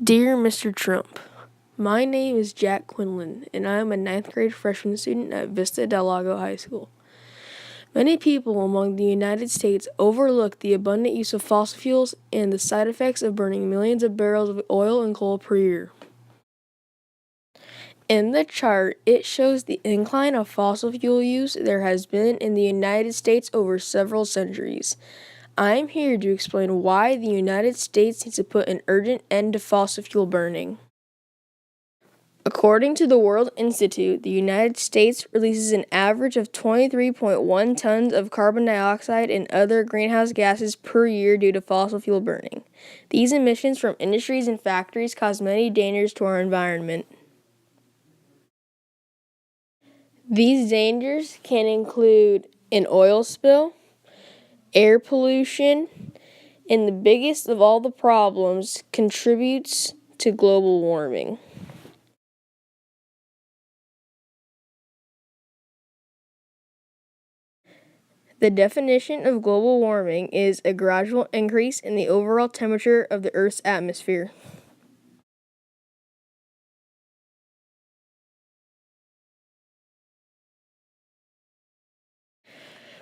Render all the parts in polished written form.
Dear Mr. Trump, my name is Jack Quinlan, and I am a 9th grade freshman student at Vista Del Lago High School. Many people among the United States overlook the abundant use of fossil fuels and the side effects of burning millions of barrels of oil and coal per year. In the chart, it shows the incline of fossil fuel use there has been in the United States over several centuries. I'm here to explain why the United States needs to put an urgent end to fossil fuel burning. According to the World Institute, the United States releases an average of 23.1 tons of carbon dioxide and other greenhouse gases per year due to fossil fuel burning. These emissions from industries and factories cause many dangers to our environment. These dangers can include an oil spill, air pollution, and the biggest of all the problems contributes to global warming. The definition of global warming is a gradual increase in the overall temperature of the Earth's atmosphere.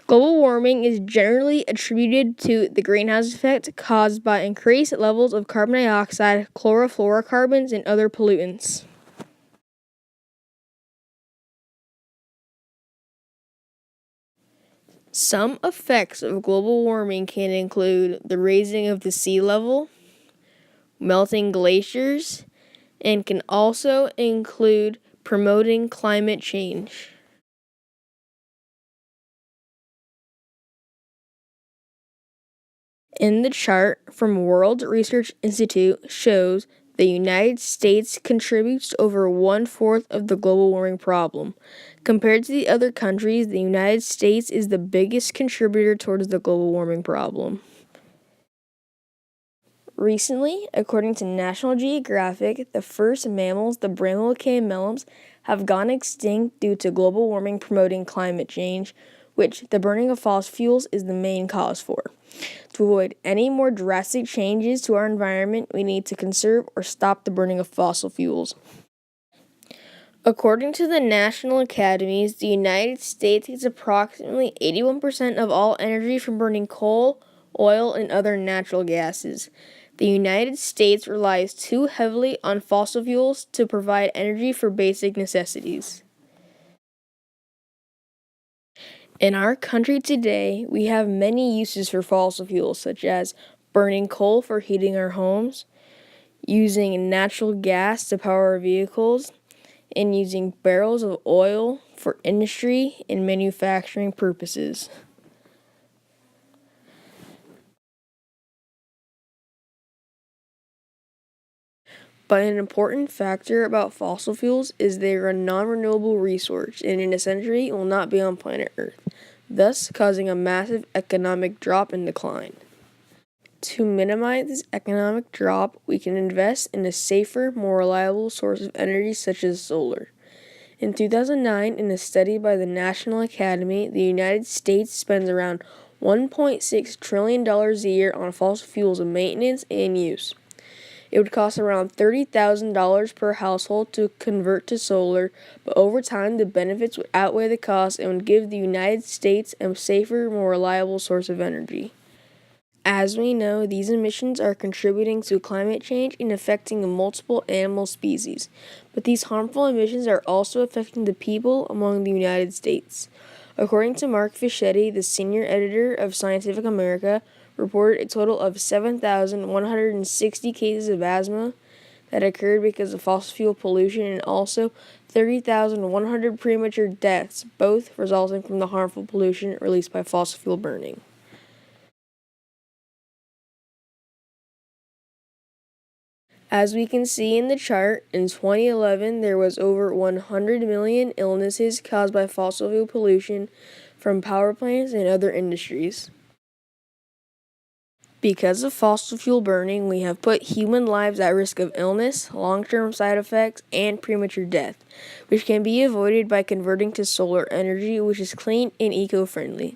Global warming is generally attributed to the greenhouse effect caused by increased levels of carbon dioxide, chlorofluorocarbons, and other pollutants. Some effects of global warming can include the raising of the sea level, melting glaciers, and can also include promoting climate change. In the chart from World Research Institute shows the United States contributes to over 1/4 of the global warming problem. Compared to the other countries, the United States is the biggest contributor towards the global warming problem. Recently, according to National Geographic, the first mammals, the bramble camellums, have gone extinct due to global warming promoting climate change, which the burning of fossil fuels is the main cause for. To avoid any more drastic changes to our environment, we need to conserve or stop the burning of fossil fuels. According to the National Academies, the United States gets approximately 81% of all energy from burning coal, oil, and other natural gases. The United States relies too heavily on fossil fuels to provide energy for basic necessities. In our country today, we have many uses for fossil fuels, such as burning coal for heating our homes, using natural gas to power our vehicles, and using barrels of oil for industry and manufacturing purposes. But an important factor about fossil fuels is they are a non-renewable resource and in a century will not be on planet Earth, thus causing a massive economic drop and decline. To minimize this economic drop, we can invest in a safer, more reliable source of energy such as solar. In 2009, in a study by the National Academy, the United States spends around $1.6 trillion a year on fossil fuels maintenance and use. It would cost around $30,000 per household to convert to solar, but over time the benefits would outweigh the costs and would give the United States a safer, more reliable source of energy. As we know, these emissions are contributing to climate change and affecting multiple animal species, but these harmful emissions are also affecting the people among the United States. According to Mark Fischetti, the senior editor of Scientific America, reported a total of 7,160 cases of asthma that occurred because of fossil fuel pollution and also 30,100 premature deaths, both resulting from the harmful pollution released by fossil fuel burning. As we can see in the chart, in 2011 there was over 100 million illnesses caused by fossil fuel pollution from power plants and other industries. Because of fossil fuel burning, we have put human lives at risk of illness, long-term side effects, and premature death, which can be avoided by converting to solar energy, which is clean and eco-friendly.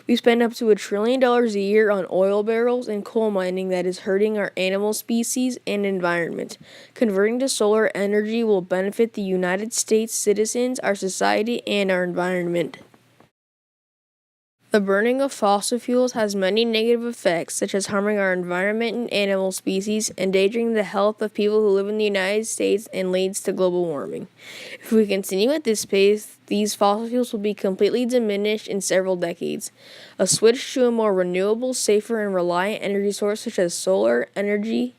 We spend up to $1 trillion a year on oil barrels and coal mining that is hurting our animal species and environment. Converting to solar energy will benefit the United States citizens, our society, and our environment. The burning of fossil fuels has many negative effects, such as harming our environment and animal species, endangering the health of people who live in the United States, and leads to global warming. If we continue at this pace, these fossil fuels will be completely diminished in several decades. A switch to a more renewable, safer, and reliant energy source such as solar energy,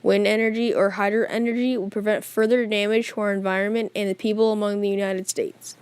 wind energy, or hydro energy will prevent further damage to our environment and the people among the United States.